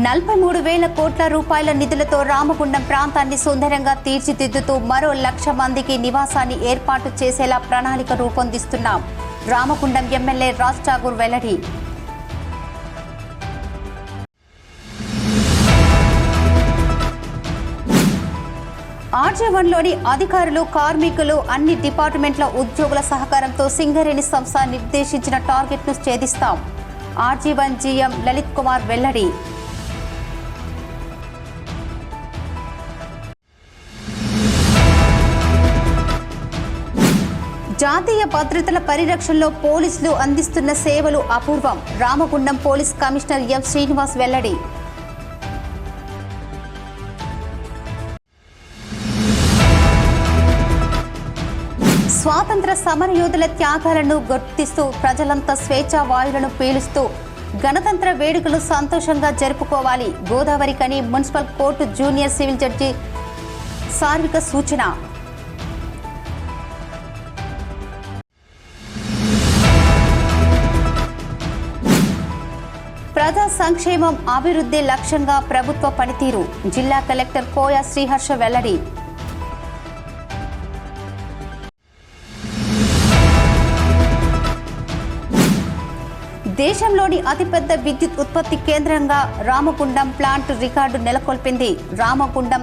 43,000 కోట్ల రూపాయల నిధులతో రామగుండం ప్రాంతాన్ని సుందరంగా తీర్చిదిద్దుతూ మరో 1,00,000 మందికి నివాసాన్ని ఏర్పాటు చేసేలా ప్రణాళిక రూపొందిస్తున్నాం. రామగుండం ఎమ్మెల్యే రాజ్ ఠాకూర్ వెల్లడి. RJ1లోని అధికారులు, కార్మికులు, అన్ని డిపార్ట్మెంట్ల ఉద్యోగుల సహకారంతో సింగరేణి సంస్థ నిర్దేశించిన టార్గెట్ను ఛేదిస్తాం. RJ1 GM లలిత్ కుమార్ వెల్లడి. జాతీయ భద్రతల పరిరక్షణలో పోలీసులు అందిస్తున్న సేవలు అపూర్వం. Ramagundam police commissioner M Srinivas వెల్లడి. స్వాతంత్ర సమరయోధుల త్యాగాలను గుర్తిస్తూ ప్రజలంతా స్వేచ్ఛా వాయువులను పీలుస్తూ గణతంత్ర వేడుకలు సంతోషంగా జరుపుకోవాలి. Godavarikhani municipal court junior civil judge సార్విక సూచన. ప్రజా సంక్షేమం, అభివృద్ధి లక్ష్యంగా ప్రభుత్వ పనితీరు. జిల్లా కలెక్టర్ కోయ శ్రీహర్ష వెల్లడి. దేశంలోని అతిపెద్ద విద్యుత్ ఉత్పత్తి కేంద్రంగా రామగుండం ప్లాంట్ రికార్డు నెలకొల్పింది. రామగుండం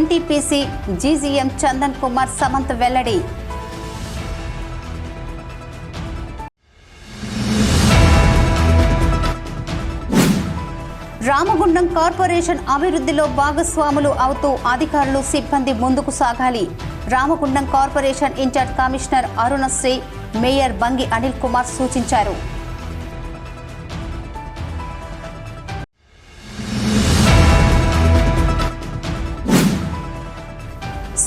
NTPC GGM చందన్ కుమార్ సమంత్ వెల్లడి. రామగుండం కార్పొరేషన్ అభివృద్ధిలో భాగస్వాములు అవుతూ అధికారులు, సిబ్బంది ముందుకు సాగాలి. Ramagundam corporation in charge commissioner Arunasri, mayor Bangi Anil Kumar సూచించారు.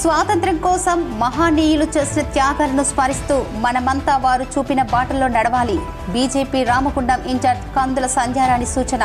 స్వాతంత్ర్యం కోసం మహానీయులు చేసిన త్యాగాలను స్మరిస్తూ మనమంతా వారు చూపిన బాటల్లో నడవాలి. బీజేపీ రామగుండం ఇన్ఛార్జ్ కందుల సంధ్యారాణి సూచన.